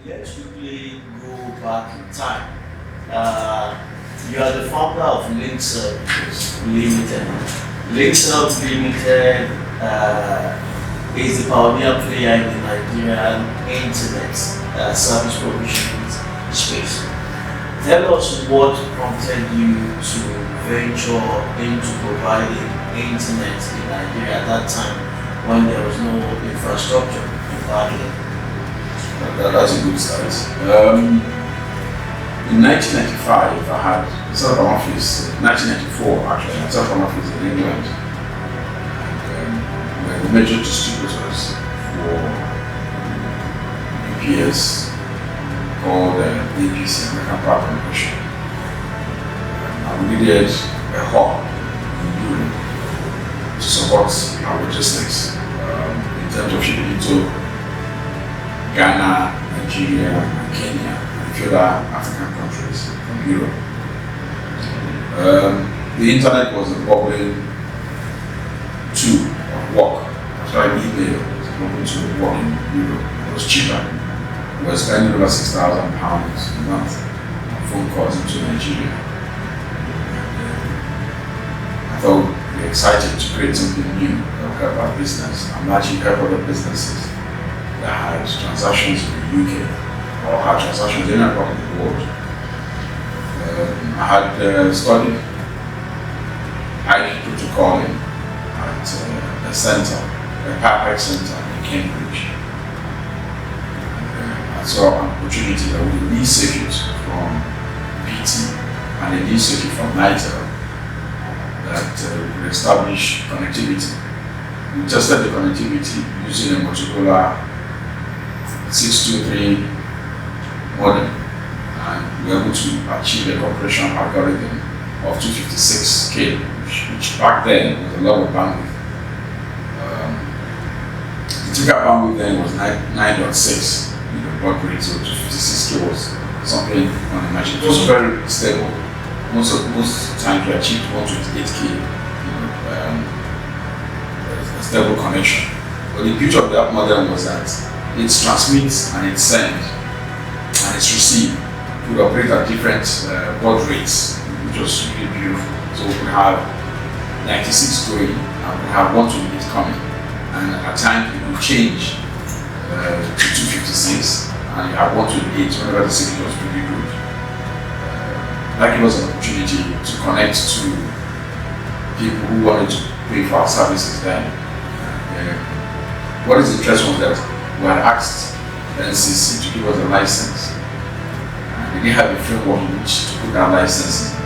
let's quickly go back in time. You are the founder of Linkserve Limited. Linkserve Limited is the pioneer player in the Nigerian internet service provision space. Tell us what prompted you to venture into providing internet in Nigeria at that time when there was no infrastructure in Bangladesh. That's a good start. In 1995, I had set up an office. 1994, actually, I set up an office in England. And we're the major distributors for UPS called APC, American Power Corporation. And we needed a hub in Europe to support our logistics in terms of shipping into Ghana, Nigeria, and Kenya, and a few other African countries from Europe. The internet was a bubbling tool of work. That's why email was a bubbling tool of work in Europe. It was cheaper. We were spending over £6,000 a month on phone calls into Nigeria. I thought we were excited to create something new that would help our business and actually help other businesses that had transactions in the UK or had transactions in another part of the world. I had studied IP protocolling at a center, a Power Center in Cambridge. And I saw an opportunity that with a lead circuit from PT and a lead circuit from NITEL that would establish connectivity. We tested the connectivity using a Motorola 623 modem, and we were able to achieve a compression algorithm of 256K, which back then was a lot of bandwidth. The typical bandwidth then was 9.6, baud rate, so 256K was something unimaginable. It was very stable. Most times we achieved 128K, a stable connection. But the beauty of that modem was that it transmits and it sends and it's received. We would operate at different baud rates, which was really beautiful. So we could have 96 going and we have 128 coming. And at times it would change to 256 and you have 128 whenever the signal was pretty good. That gave us an opportunity to connect to people who wanted to pay for our services then. What is interesting was that we had asked NCC to give us a license. And they didn't have a framework in which to put that license in.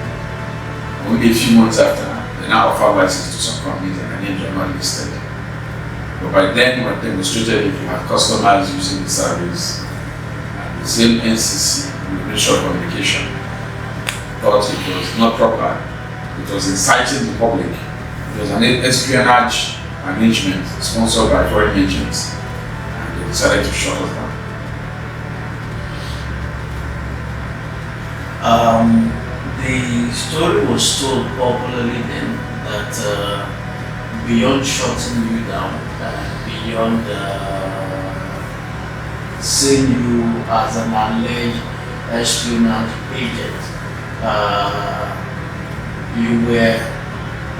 Only a few months after, they now offer license to some companies and their names are not listed. But by then, we had demonstrated if we had customers using the service, and the same NCC, the Ministry of Communication, thought it was not proper. It was inciting the public. It was an espionage arrangement sponsored by foreign agents. Decided to shut us down. The story was told popularly then that beyond shutting you down, beyond seeing you as an alleged espionage agent, you were,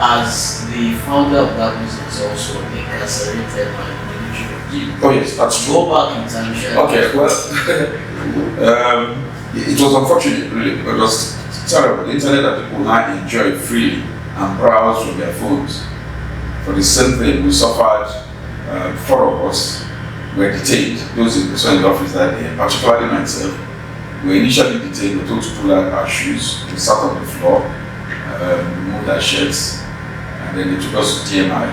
as the founder of that business, also incarcerated by the military. Oh yes, that's true. Go back in time. Okay, well, it was unfortunate, really, because it was terrible. The internet that people now enjoy freely and browse from their phones. For the same thing, we suffered. 4 of us were detained. Those in the office that day, particularly myself. We were initially detained. We were told to pull out our shoes. We sat on the floor, removed our shirts, and then they took us to TMI,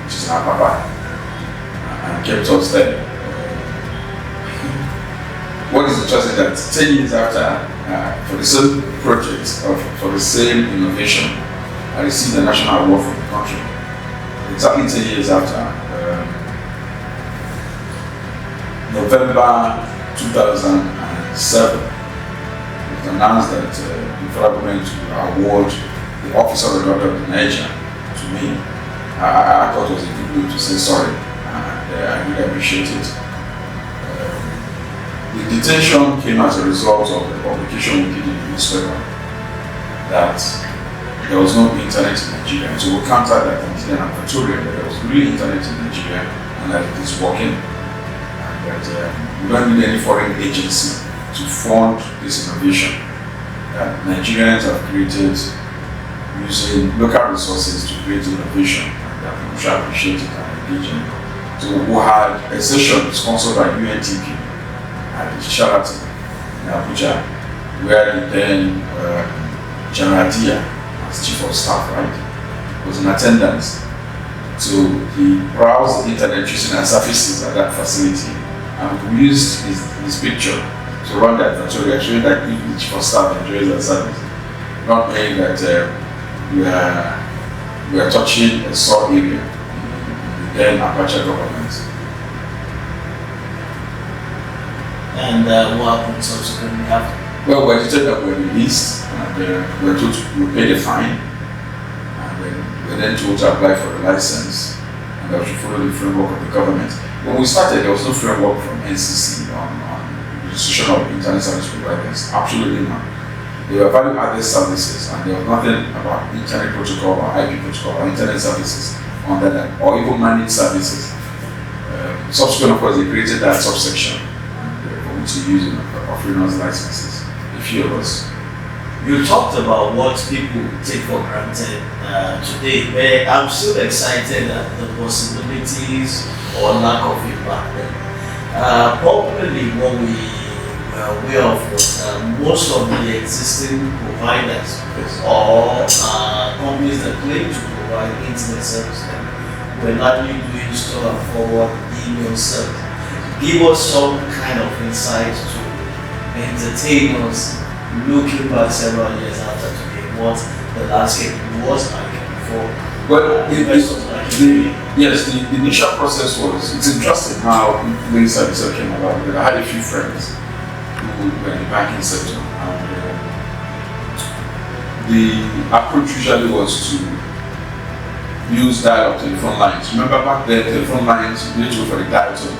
which is our papa, and kept us there. What is interesting that 10 years after, for the same project, for the same innovation, I received a national award from the country. Exactly 10 years after, November 2007, it was announced that the federal government will award the Office of the Governor of Nigeria to me. I thought it was a good way to say sorry, and I really appreciate it. The detention came as a result of the publication we did in the newspaper that there was no internet in Nigeria. So we countered that and did an advertorial that there was really internet in Nigeria and that it is working. And that we don't need any foreign agency to fund this innovation that Nigerians have created using local resources to create innovation, and that people should appreciate it and engage in it. So we had a session sponsored by UNTP at Sheraton in Abuja, where then General Dia, as Chief of Staff, right, was in attendance. So he browsed the internet using our services at that facility, and we used his picture to run the advertorial, showing that the Chief of Staff enjoys our service, not knowing that we are touching a sore area in the then Apache government. And what happened subsequently after? Well, we edited that we were released, and we were told to pay the fine, and we were then told to apply for a license, and that we should follow the framework of the government. When we started, there was no framework from NCC on registration of internet service providers. Absolutely none. They were value-added services, and there was nothing about internet protocol or IP protocol or internet services under that, or even managed services. Subsequently, of course, they created that subsection for which to use offering us licenses. A few of us. You talked about what people take for granted today, but I'm still excited at the possibilities or lack of it back then. Popularly, what we were aware of was most of the existing providers or companies that claim to provide internet service were largely doing store and forward email service. Give us some kind of insight to entertain us looking back several years after today, what the landscape was like before. Well, the initial process was, it's interesting how Linkserve came about. Because I had a few friends who were in the banking sector, and the approach usually was to use dial-up telephone lines. Remember back then, telephone lines, you need to go for the dial tone.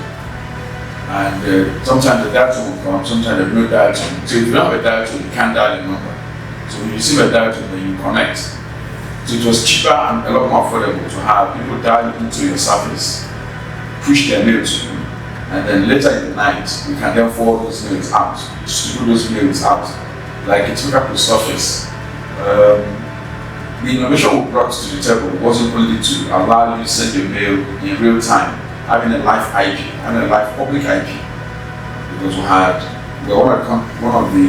And sometimes the dial tone will come, sometimes there's no dial tone. So if you don't have a dial tone, you can't dial a number. So when you receive a dial tone, then you connect. So it was cheaper and a lot more affordable to have people dial into your service, push their mail to you, and then later in the night, you can then forward those mails out, distribute those mails out, like a typical post office. The innovation we brought to the table wasn't only to allow you to send your mail in real time, having a live IP, having a live public IP, because we were one of the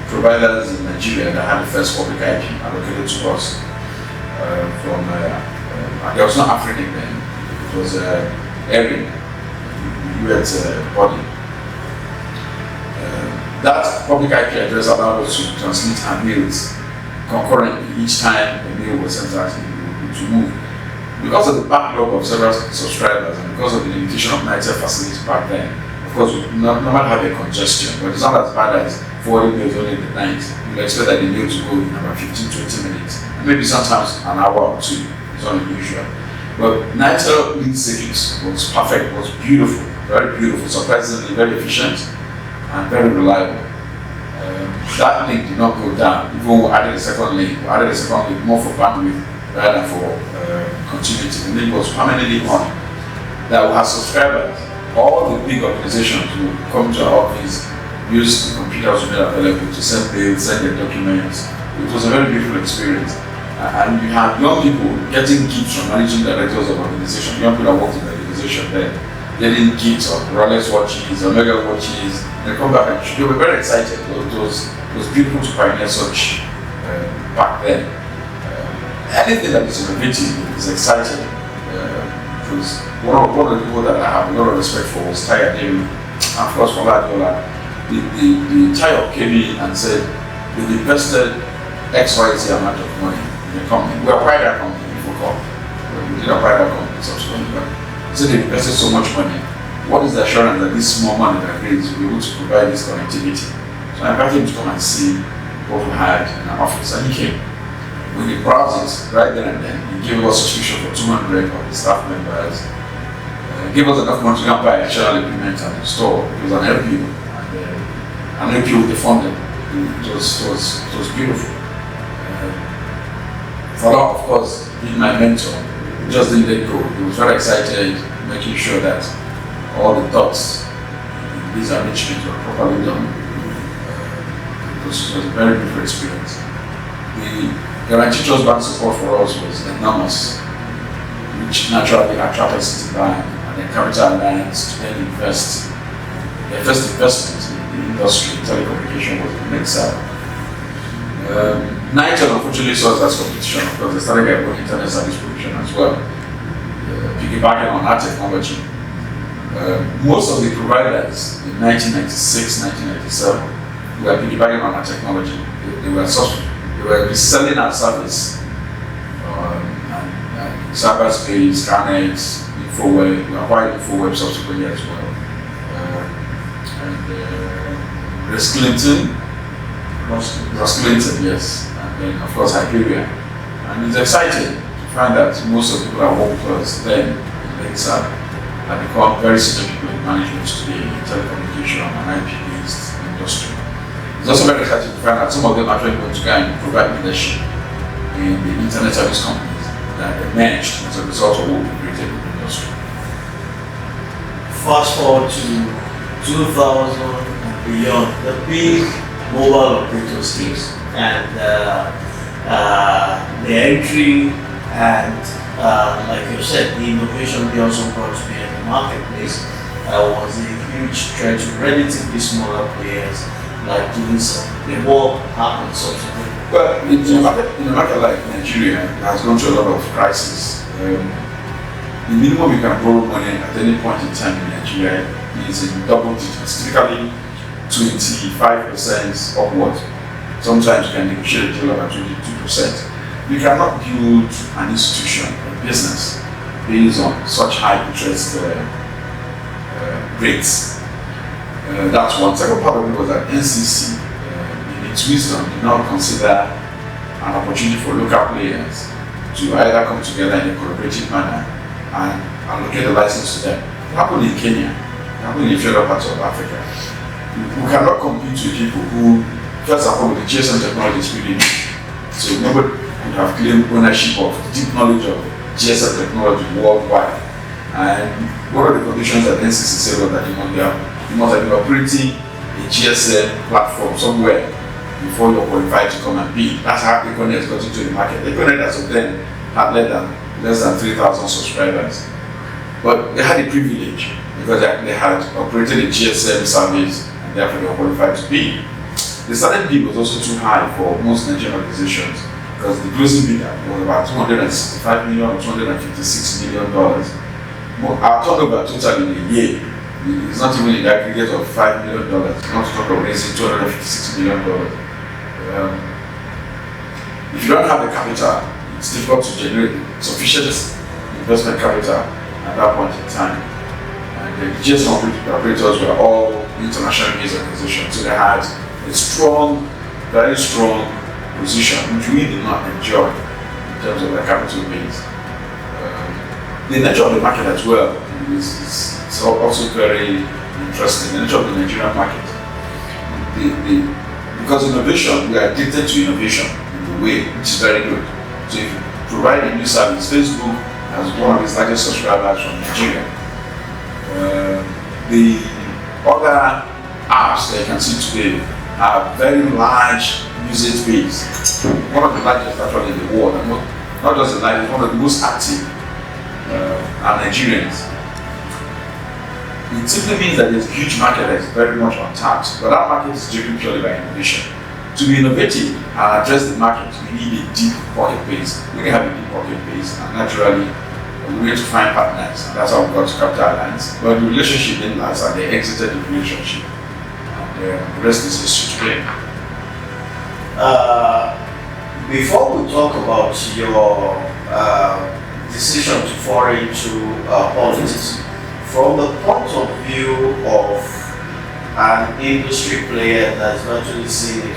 providers in Nigeria that had the first public IP allocated to us there was no African then, it was Erin, the US body. That public IP address allowed us to transmit our mails concurrently each time a mail was sent out to move. Because of the backlog of several subscribers and because of the limitation of night facilities back then, of course, we normally have a congestion, but it's not as bad as forwarding mails only in the night. You expect that the mail to go in about 15-20 minutes, and maybe sometimes an hour or two. It's not unusual. But NITEL lead service was perfect, was beautiful, very beautiful, surprisingly very efficient and very reliable. That link did not go down. Even we added a second link, more for bandwidth rather than for continuity. The link was permanently on. That we have subscribers. All the big organizations will come to our office, use the computers we made available to send mails, send their documents. It was a very beautiful experience. And you have young people getting gifts from managing directors of organizations, young people that worked in the organization there, getting gifts of Rolex watches, Omega watches. They come back and they were very excited. It was beautiful to pioneer such back then. Anything that is innovative is exciting. Because one of the people that I have a lot of respect for was Tayo Ademi, and of course from Adiola. The Tayo came in and said, we've invested XYZ amount of money in the company. We acquired that company, Infocom. We did acquire that company subsequently, but so they invested so much money. What is the assurance that this small money that raised will be able to provide this connectivity? So I invited him to come and see what we had in our office, and he came. When he browsed it right then and then, he gave us a subscription for 200 of the staff members. Gave us enough money to go and buy a channel implement at the store. It was an LPO. And an appeal with the funding. It was beautiful. For that, of course, being my mentor, just didn't let go. He was very excited, making sure that all the dots in these arrangements were properly done. It was a very beautiful experience. The guaranteed trust bank support for us was enormous, which naturally attracted Citibank and the Capital Alliance to then invest. Their first investment in the industry, telecommunication, was in Linkserve. Nitel unfortunately saw us as competition because they started getting internet service provision as well, piggybacking on our technology. Most of the providers in 1996, 1997 were piggybacking on our technology. They were reselling our service, and cyberspace, Scanet, InfoWeb. We acquired InfoWeb subsequently as well. Ross Clinton, yes, and then of course Hyperion. And it's exciting to find that most of the people that worked with us then in Linkserve have become very senior people in management today in telecommunication and IP-based industry. It's also very exciting to find that some of them actually want to go and provide leadership in the internet service companies that emerged as a result of what we created in the industry. Fast forward to 2000 and beyond, the big mobile operators case and the entry and like you said, the innovation they also brought to bear in the marketplace was a huge threat to relatively smaller players like Linkserve. The war happened subsequently. Well, in a market like Nigeria, it has gone through a lot of crises. The minimum you can borrow money at any point in time in Nigeria is in double digits, typically 25% upwards. Sometimes you can negotiate a deal about 22%. You cannot build an institution, a business, based on such high interest rates. That's one. Second part of it was that NCC, in its wisdom, did not consider an opportunity for local players to either come together in a collaborative manner and allocate the license to them. It happened in Kenya, it happened in a few other parts of Africa. We cannot compete with people who, first of all, the GSM technology is pretty new. So nobody could have claimed ownership of deep knowledge of GSM technology worldwide. And one of the conditions that NCC said was that you must have been operating a GSM platform somewhere before you're qualified to come and bid. That's how Econet got into the market. Econet as of then had less than 3,000 subscribers. But they had a privilege because they had operated a GSM service and therefore they were qualified to bid. The starting bid was also too high for most Nigerian organizations because the closing bid was about $265 million or $256 million. But our turnover total in a year is not even in the aggregate of $5 million, not to talk of raising $256 million. If you don't have the capital, it's difficult to generate sufficient investment capital at that point in time. And the GSM operators were all international based organizations, so they had a strong, very strong position, which we did not enjoy in terms of their capital base. The nature of the market as well is also very interesting. The nature of the Nigerian market. Because innovation, we are addicted to innovation in a way, which is very good. So if you provide a new service, Facebook has one of its largest subscribers from Nigeria. The other apps that you can see today have very large usage base. One of the largest actually in the world, and not just the largest, one of the most active are Nigerians. It simply means that there's a huge market that is very much untapped, but that market is driven purely by innovation. To be innovative and address the market, we need a deep pocket base. We have a deep pocket base, and naturally, we need to find partners. That's how we got to Capital Alliance. But the relationship didn't last, and they exited the relationship. And the rest is history today. Before we talk about your decision to foray into politics, from the point of view of an industry player that's virtually seen it,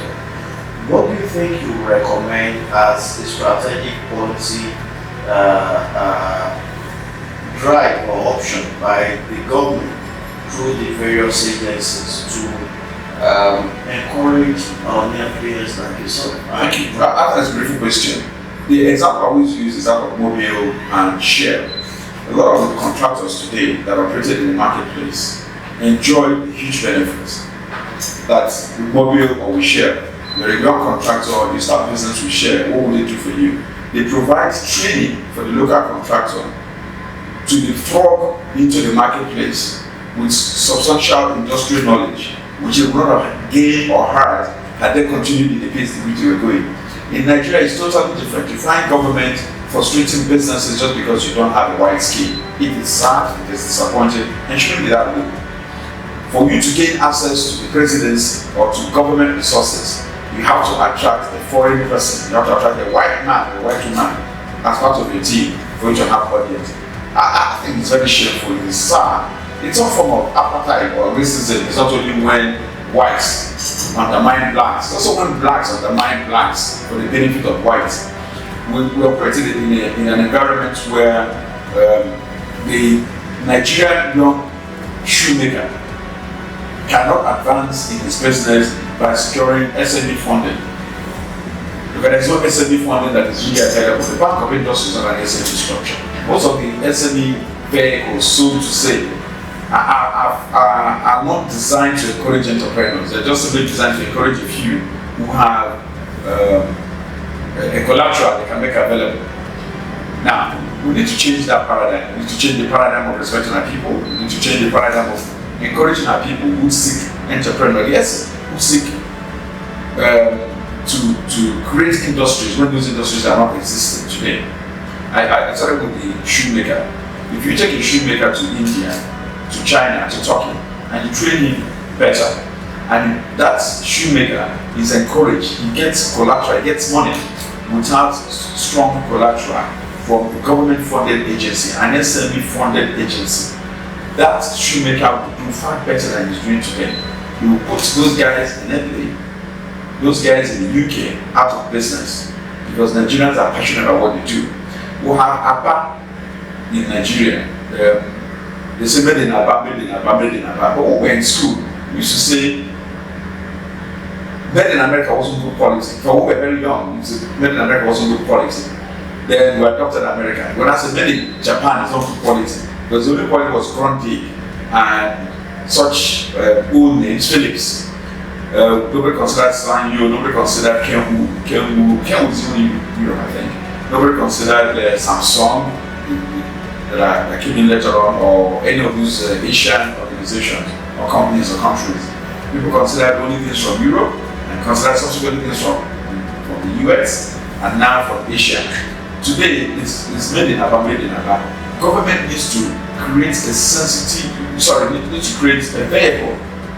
what do you think you recommend as a strategic policy drive or option by the government through the various agencies to encourage our near players like yourself? Thank you. That's a beautiful question. The example I always use is that of Mobile and Shell. A lot of the contractors today that operated in the marketplace enjoy huge benefits. That's with Mobile or with Shell. You're a young contractor, you start business with Shell, what will they do for you? They provide training for the local contractor to leapfrog into the marketplace with substantial industrial knowledge, which they would not have gained or had had they continued in the pace in which they were going. In Nigeria, it's totally different. You find government frustrating businesses just because you don't have a wide scheme. It is sad, it is disappointing, and shouldn't be that way. For you to gain access to the presidency or to government resources, you have to attract a foreign person, you have to attract a white man, a white woman as part of your team for you to have audience. I think it's very shameful, it's sad. It's a form of apartheid or racism. It's not only when whites undermine blacks, it's also when blacks undermine blacks for the benefit of whites. We operated in an environment where the Nigerian young shoemaker cannot advance in his business by securing SME funding. Because there's no SME funding that is really available. The Bank of Industry is not an SME structure. Most of the SME vehicles, so to say, are not designed to encourage entrepreneurs. They're just simply designed to encourage a few who have a collateral they can make available. Now, we need to change that paradigm. We need to change the paradigm of respecting our people. We need to change the paradigm of encouraging our people who seek entrepreneurs, yes, who seek to create industries when those industries are not existing today. I started with the shoemaker. If you take a shoemaker to India, to China, to Turkey, and you train him better, and that shoemaker is encouraged, he gets collateral, he gets money without strong collateral from the government-funded agency, an SME-funded agency. That shoemaker will do far better than he's doing today. He will put those guys in Italy, those guys in the UK out of business because Nigerians are passionate about what they do. We have Aba in Nigeria. They say made in Aba, made in Aba, made in Aba. But when we were in school, we used to say made in America wasn't good quality. For when we were very young, we said made in America wasn't good quality. Then we adopted American. When I said made in Japan is not good quality, because the only quality was Grundig and such old names, Philips. Nobody considered Sanyo, nobody considered Kenwood is even in Europe, I think. Nobody considered Samsung that came in later on, or any of those Asian organizations or companies or countries. People considered only things from Europe and considered subsequent things from the US and now from Asia. Today, it's made in Aba, made in Aba. Government needs to create needs to create a vehicle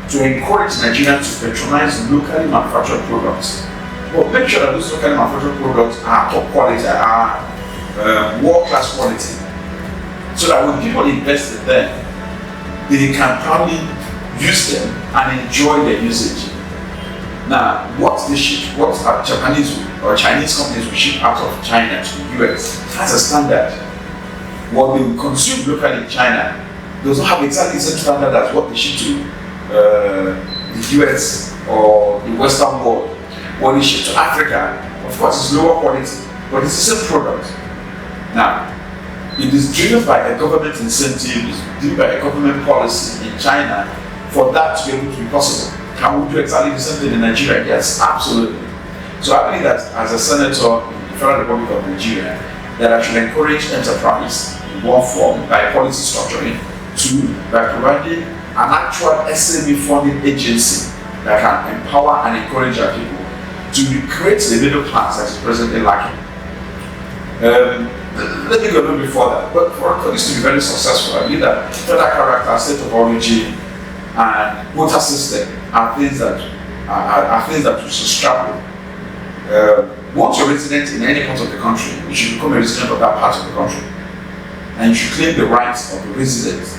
to encourage Nigerians to patronize locally manufactured products. But make sure that those locally manufactured products are top quality, are world-class quality. So that when people invest in them, they can probably use them and enjoy their usage. Now, what Japanese or Chinese companies will ship out of China to the US has a standard. What they consume locally in China does not have exactly the same standard as what they ship to the US or the Western world. What they ship to Africa, of course, is lower quality, but it's the same product. Now, it is driven by a government incentive, it's driven by a government policy in China for that to be able to be possible. Can we do exactly the same thing in Nigeria? Yes, absolutely. So I believe that as a senator in the Federal Republic of Nigeria, that I should encourage enterprise in one form by policy structuring, two, by providing an actual SME funding agency that can empower and encourage our people to create the middle class that is presently lacking. Let me go a little bit further. But for this to be very successful, I believe that federal character, state of origin, and quota system are things that we should struggle. Once you're resident in any part of the country, you should become a resident of that part of the country, and you should claim the rights of the residents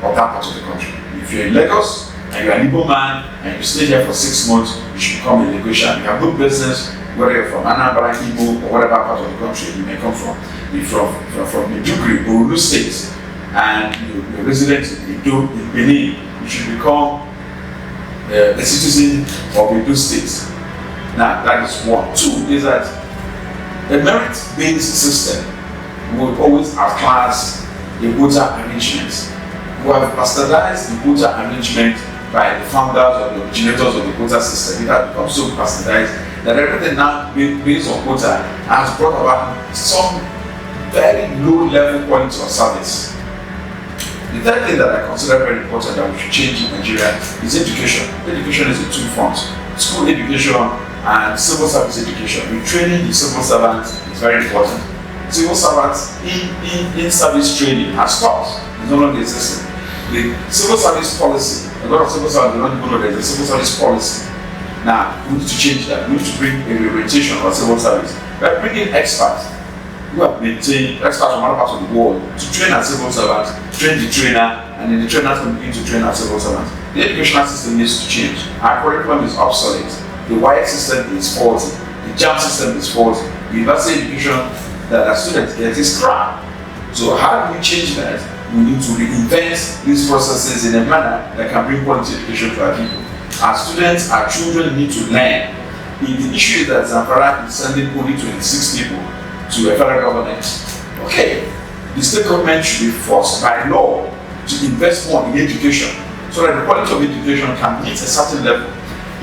of that part of the country. If you're in Lagos and you're an Igbo man and you stay here for 6 months, you should become a Lagosian. You have good business, whether you're from Anambra, Igbo, or whatever part of the country you may come from. If you're from Maiduguri, Borno State, and you're a resident in Benin, you should become a citizen of a state. Now, that is one. Two is that a merit-based system will always outclass a quota arrangement. We have bastardized the quota arrangement by the founders or the originators of the quota system. It has become so bastardized that everything now based on quota has brought about some very low level quality of service. The third thing that I consider very important that we should change in Nigeria is education. Education is a two-front. School education and civil service education. Retraining the civil servants is very important. Civil servants in service training has stopped. It's no longer existing. The civil service policy, a lot of civil servants don't even know there's a civil service policy. Now, we need to change that. We need to bring a reorientation of civil service. By bringing experts who have maintained, experts from other parts of the world, to train as civil servants, train the trainer, and then the trainers can begin to train as civil servants. The educational system needs to change. Our curriculum is obsolete. The WIAC system is faulty. The JAM system is faulty. The university education that our students get is crap. So how do we change that? We need to reinvent these processes in a manner that can bring quality education to our people. Our students, our children need to learn. If the issue is that Zamfara is sending only 26 people to a federal government, okay, the state government should be forced by law to invest more in education so that the quality of education can meet a certain level.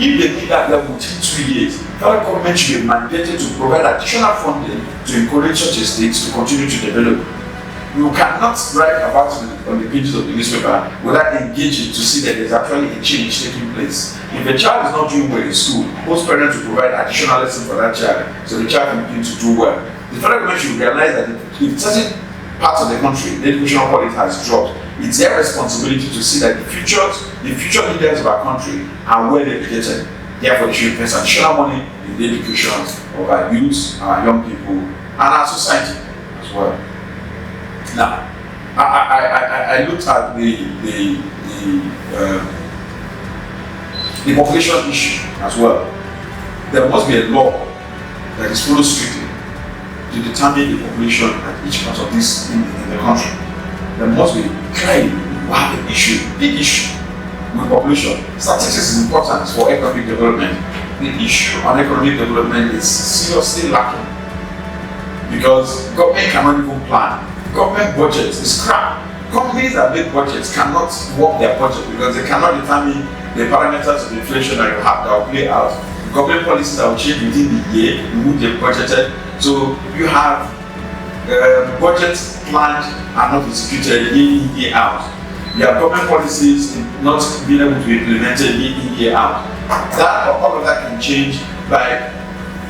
If they meet that level within 2 years, federal government should be mandated to provide additional funding to encourage such a state to continue to develop. You cannot write about it on the pages of the newspaper without engaging to see that there's actually a change taking place. If a child is not doing well in school, most parents will provide additional lessons for that child so the child can begin to do well. The federal government should realize that if certain parts of the country, the educational quality has dropped, it's their responsibility to see that the future leaders of our country are well educated. Therefore, they should invest additional money in the education of our youth, our young people, and our society as well. Now, I looked at the population issue as well. There must be a law that is followed strictly to determine the population at each part of this in the country. There must be clearly we have an issue, big issue with population. Statistics is important for economic development. The issue on economic development is seriously lacking because government cannot even plan. Government budget is crap. Companies that make budgets cannot work their budget because they cannot determine the parameters of inflation that will play out. Government policies that will change within the year, remove the budgeted. So you have budgets planned and not executed year in, year out. You have government policies not being able to be implemented year in, year out. All of that can change by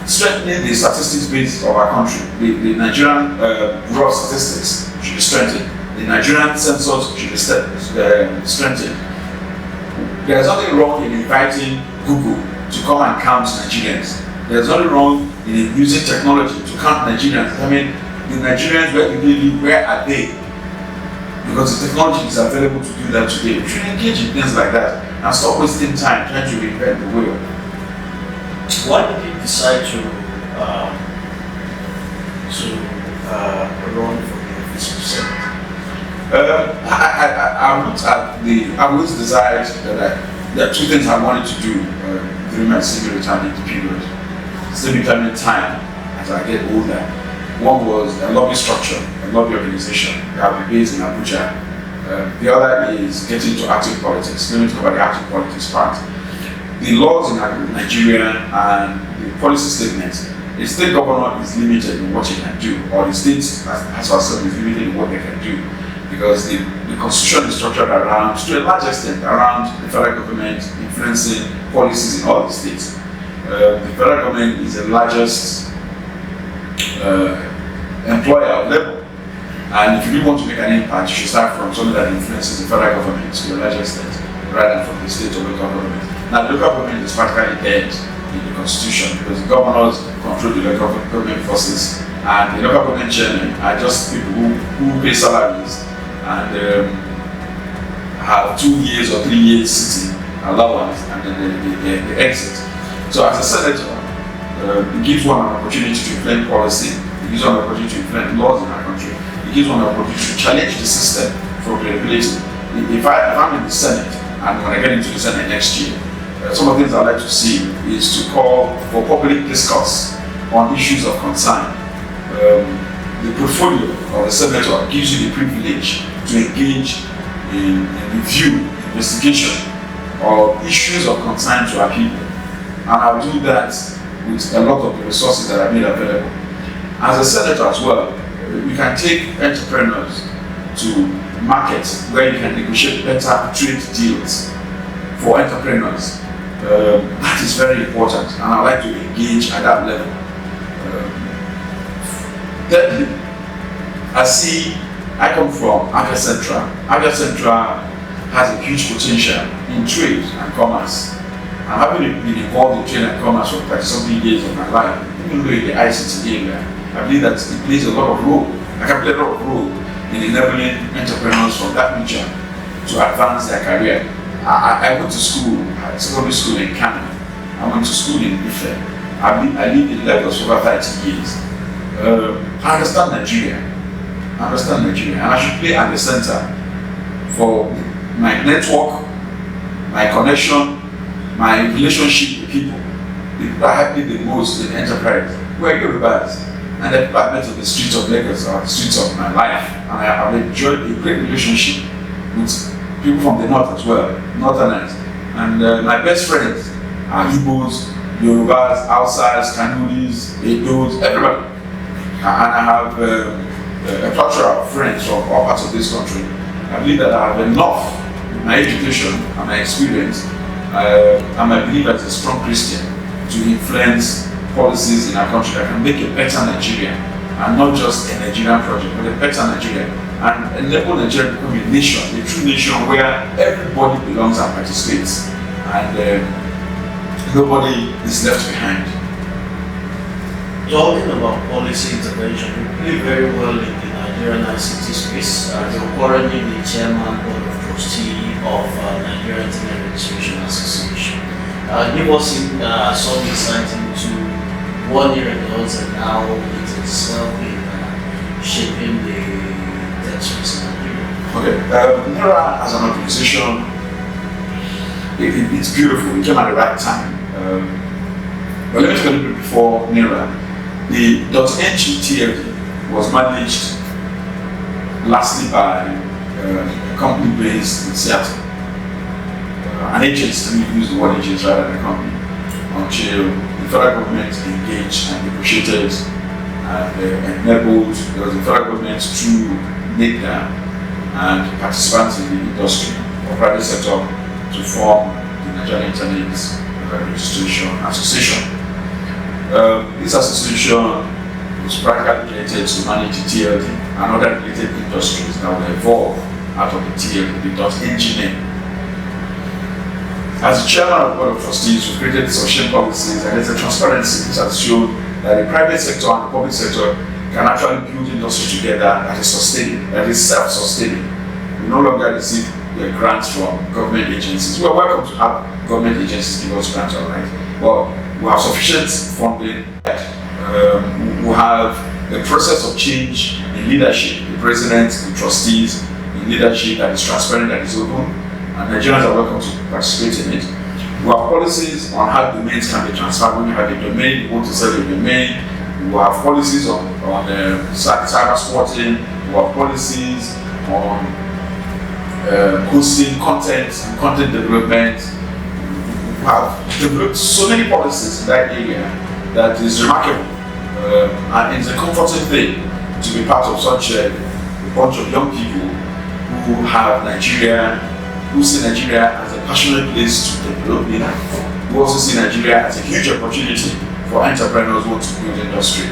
strengthening the statistics base of our country. The Nigerian raw statistics should be strengthened. The Nigerian census should be strengthened. There's nothing wrong in inviting Google to come and count Nigerians. There's nothing wrong in using technology to count Nigerians. I mean, the Nigerians, where do they live? Where are they? Because the technology is available to do that today. We should engage in things like that and stop wasting time trying to reinvent the wheel. Why did you decide to run for the office of Senate? I always desired that there are two things I wanted to do during my civil retirement period. Civil retirement time as I get older. One was a lobby structure, a lobby organization that will be based in Abuja. The other is getting to active politics. Let me talk about the active politics part. The laws in Nigeria and the policy statements, the state governor is limited in what he can do, or the state as ourselves is limited in what they can do, because the constitution is structured around, to a large extent, around the federal government influencing policies in all the states. The federal government is the largest employer of labor, and if you do want to make an impact, you should start from something that influences the federal government to a large extent, rather than from the state or local government. Now, the local government is practically dead in the constitution because the governors control the local government forces, and the local government chairmen are just people who pay salaries and have 2 years or 3 years sitting allowance, and then they exit. So, as a senator, it gives one an opportunity to influence policy, it gives one an opportunity to influence laws in our country, it gives one an opportunity to challenge the system for credibility. If I'm in the Senate, and when I get into the Senate next year, some of the things I'd like to see is to call for public discourse on issues of concern. The portfolio of the senator gives you the privilege to engage in review, investigation of issues of concern to our people. And I'll do that with a lot of the resources that are made available. As a senator as well, you can take entrepreneurs to markets where you can negotiate better trade deals for entrepreneurs. That is very important, and I like to engage at that level. Thirdly, I come from Abia Central. Abia Central has a huge potential in trade and commerce. And having been involved in trade and commerce for 30-something years of my life, even though in the ICT area, I believe that it plays a lot of role. I can play a lot of role in enabling entrepreneurs from that region to advance their career. I went to school, secondary school in Kano. I went to school in Ife. I lived in Lagos for over 30 years. I understand Nigeria. And I should play at the center for my network, my connection, my relationship with people. The people I have the most in enterprise were Yorubas. And the people I met on the streets of Lagos are the streets of my life. And I have enjoyed a great relationship with people from the north as well, northerners. And my best friends are Igbos, Yorubas, Hausas, Kanuris, Edos, everybody. And I have a plethora of friends from all parts of this country. I believe that I have enough with my education and my experience, and I believe as a strong Christian to influence policies in our country that can make a better Nigeria, and not just a Nigerian project, but a better Nigeria, and enable Nigeria to become a nation, a true nation where everybody belongs and participates, and nobody is left behind. Talking about policy intervention, you play very well in the Nigerian ICT space. You're currently the chairman board of trustee of Nigerian Internet Registration Association. Give us some insight into 1 year ago and now it is helping shaping the tech space in Nigeria. Okay, NERA as an organization, it's beautiful. It came at the right time. But let me tell you before NERA. The .ng TLD was managed lastly by a company based in Seattle. An agency, let me use the word agency rather than a company, until the federal government engaged and negotiated and enabled the federal government through NICDA and participants in the industry or private sector to form the Nigerian Internet Registration Association. This association was practically created to manage the TLD and other related industries that will evolve out of the TLD, the .ng name. As the chairman of the board of trustees, we created social policies, and there's a transparency. This has shown that the private sector and the public sector can actually build industry together that is sustaining, that is self-sustaining. We no longer receive grants from government agencies. We are welcome to have government agencies give us grants, all right. But we have sufficient funding. We have a process of change in leadership, the president, the trustees, in leadership that is transparent, that is open, and Nigerians are welcome to participate in it. We have policies on how domains can be transferred. When you have a domain, you want to sell a domain. We have policies on cyber sporting. We have policies on hosting content and content development. We have developed so many policies in that area that is remarkable, and it's a comforting thing to be part of such a bunch of young people who have Nigeria, who see Nigeria as a passionate place to develop in. We also see Nigeria as a huge opportunity for entrepreneurs who want to build industry.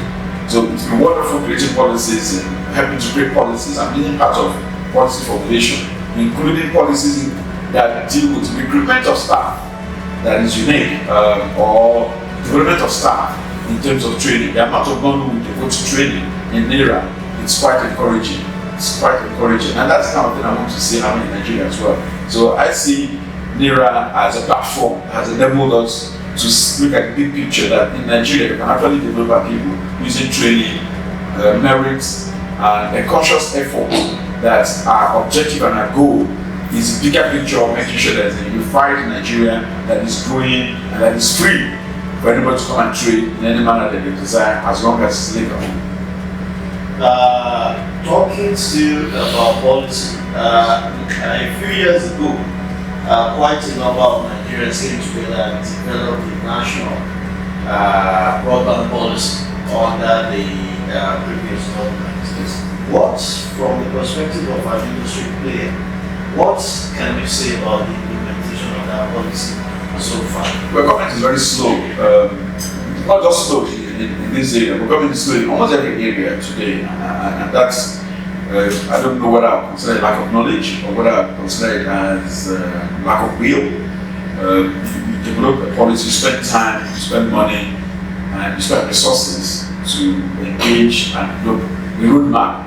So it's been wonderful creating policies and helping to create policies and being part of policy formulation, including policies that deal with recruitment of staff that is unique, or development of staff in terms of training. The amount of money we devote to training in NERA, it's quite encouraging. It's quite encouraging, and that's the kind of thing I want to see happening in Nigeria as well. So I see NERA as a platform that has enabled us to look at the big picture that in Nigeria we can actually develop our people using training, merits, and a conscious effort that our objective and our goal It's a bigger picture of making sure that you find Nigeria that is growing and that is free for anybody to come and trade in any manner that they desire, as long as it's legal. Talking still about policy, a few years ago, quite a number of Nigerians came together and developed a national broadband policy under the previous government. What, from the perspective of an industry player, what can you say about the implementation of that policy so far? Well, government is very slow. Not just slow in this area, but government is slow in almost every area today, and that's I don't know whether I consider it lack of knowledge or whether I consider it as lack of will. You develop a policy, you spend time, you spend money, and you spend resources to engage and develop a roadmap,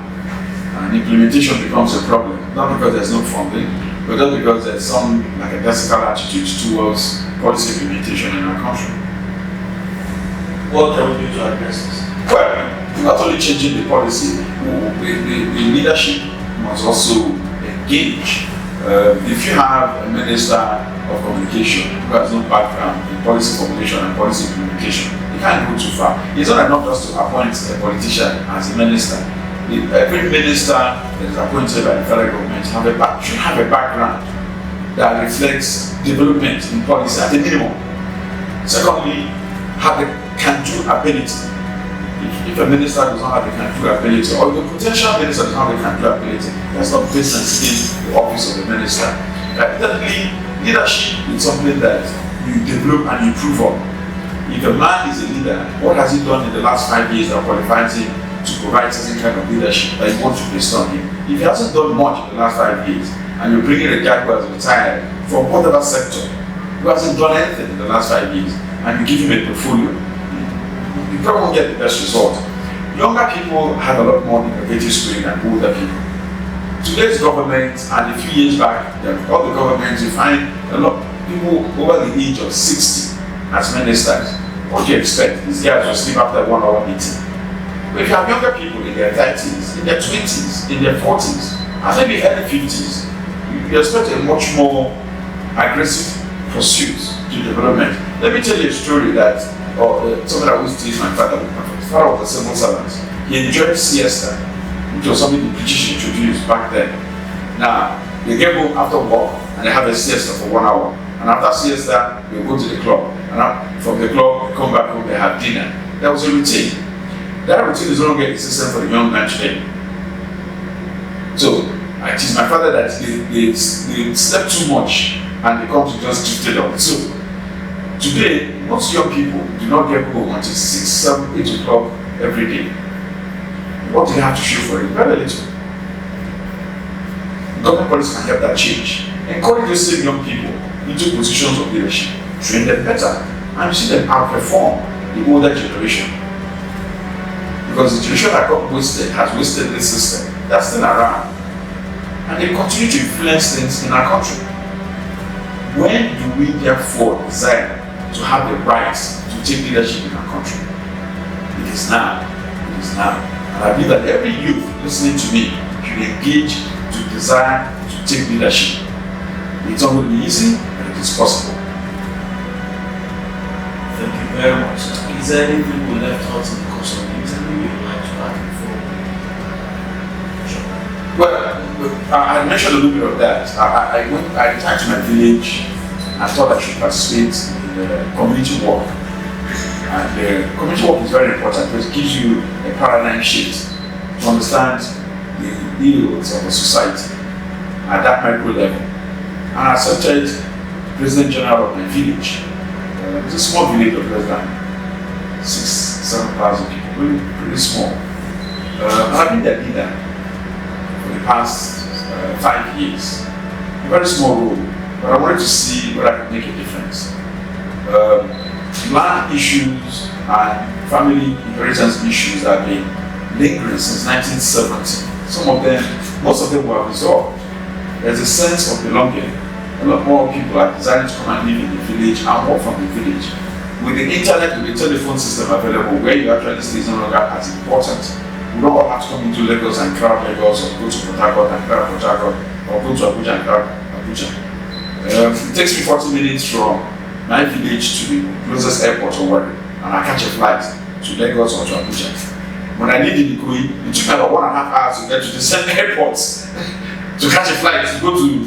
and implementation becomes a problem. Not because there's no funding, but just because there's some like a classical attitude towards policy implementation in our country. What can we do to address this? Well, not only changing the policy, the leadership must also engage. If you have a minister of communication who has no background in policy formulation and policy implementation, you can't go too far. It's not enough just to appoint a politician as a minister. Every minister that is appointed by the federal government should have a background that reflects development in policy at a minimum. Secondly, have the can-do ability. If a minister does not have the can-do ability, or the potential minister does not have the can-do ability, that's not business in the office of the minister. Thirdly, leadership is something that you develop and improve on. If a man is a leader, what has he done in the last 5 years that qualifies him to provide certain kind of leadership that you want to place on him? If he hasn't done much in the last 5 years, and you bring in a guy who has retired from whatever sector, who hasn't done anything in the last 5 years, and you give him a portfolio, you probably won't get the best result. Younger people have a lot more innovative spirit than older people. Today's government, and a few years back, all the governments, you find a lot of people over the age of 60 as ministers. What do you expect? These guys will sleep after a 1 hour meeting. But if you have younger people in their 30s, in their 20s, in their 40s, and maybe early 50s, you expect a much more aggressive pursuit to development. Let me tell you a story that something I always teach my father. My father was a civil servant. He enjoyed siesta, which was something the British introduced back then. Now, they get home after work and they have a siesta for 1 hour. And after siesta, they go to the club. And from the club, they come back home, they have dinner. That was a routine. That routine is no longer existent for the young man today. So, I teach my father that they slept too much and they come to just drifted on. So, today, most young people do not get home until 6, 7, 8 o'clock every day. What do they have to show for it? Very little. Government policy can help that change. Encourage those same young people into positions of leadership. Train them better. And you see them outperform the older generation. Because the generation that got wasted has wasted this system. That's still around. And they continue to influence things in our country. When do we therefore desire to have the right to take leadership in our country? It is now. It is now. And I believe that every youth listening to me should engage to desire to take leadership. It's not going to be easy, but it is possible. Thank you very much. Is there anything we left out in the course of the interview you would like to add before? Well, I mentioned a little bit of that. I returned to my village and thought I should participate in the community work. And the community work is very important because it gives you a paradigm shift to understand the ills of a society at that micro level. And I accepted President General of my village. It's a small village of less than 6,000-7,000 people, pretty small. And I've been their leader for the past 5 years. A very small role, but I wanted to see where I could make a difference. Land issues and family inheritance issues have been lingering since 1970. Most of them were resolved. There's a sense of belonging. A lot more people are desiring to come and live in the village and work from the village. With the internet, with the telephone system available, where you actually stay is no longer as important. We don't all have to come into Lagos and crowd Lagos, or go to Port Harcourt and crowd Port Harcourt, or go to Abuja and crowd Abuja. It takes me 40 minutes from my village to the closest airport or whatever, and I catch a flight to Lagos or to Abuja. When I lived in Ikoyi, it took me about 1.5 hours to get to the same airports to catch a flight to go to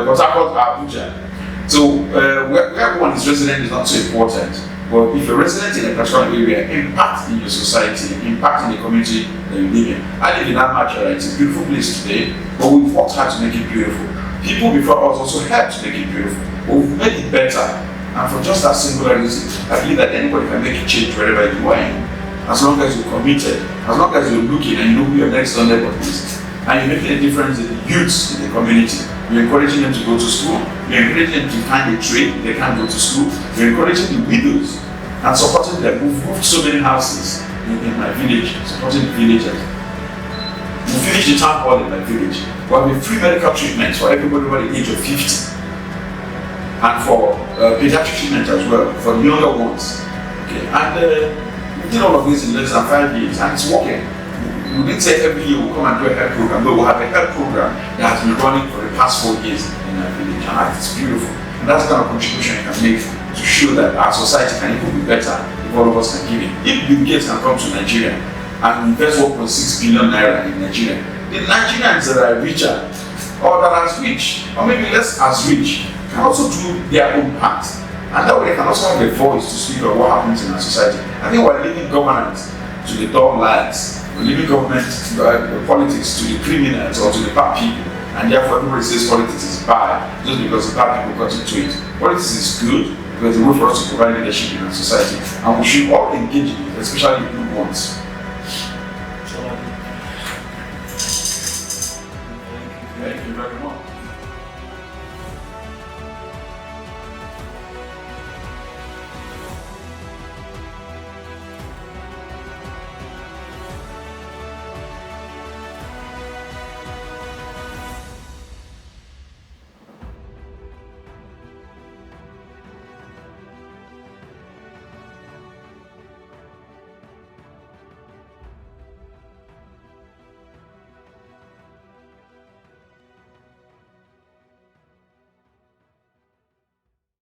Port Harcourt or Abuja. So where everyone is resident is not so important. But if you're resident in a particular area, impact in your society, impact in the community that you live in. I live in Amachara, it's a beautiful place today, but we've worked hard to make it beautiful. People before us also helped to make it beautiful, but we've made it better. And for just that singular reason, I believe that anybody can make a change wherever you are in, as long as you're committed, as long as you're looking and you know who your next door neighbor is, and you're making a difference in the youths in the community. You're encouraging them to go to school, you're encouraging them to find a trade, they can't go to school, you're encouraging the widows and supporting them. We've moved so many houses in my village, supporting the villagers. We finished the town hall in my village. We have a free medical treatment for everybody over the age of 50. And for pediatric treatment as well, for the younger ones. Okay. And we did all of this in less than 5 years, and it's working. We didn't say every year we'll come and do a health program, but we'll have a health program that has been running for the past 4 years in our village, and it's beautiful. And that's the kind of contribution you can make to show that our society can even be better if all of us can give it. If Bill Gates can come to Nigeria and invest 1.6 billion naira in Nigeria, the Nigerians that are richer, or that are as rich, or maybe less as rich, can also do their own part. And that way they can also have a voice to speak about what happens in our society. I think we're leaving governance to the dull lads. We're leaving government politics to the criminals or to the bad people. And therefore everybody says politics is bad just because the bad people got into it. Politics is good because it's a way for us to provide leadership in our society. And we should all engage in it, especially the good ones.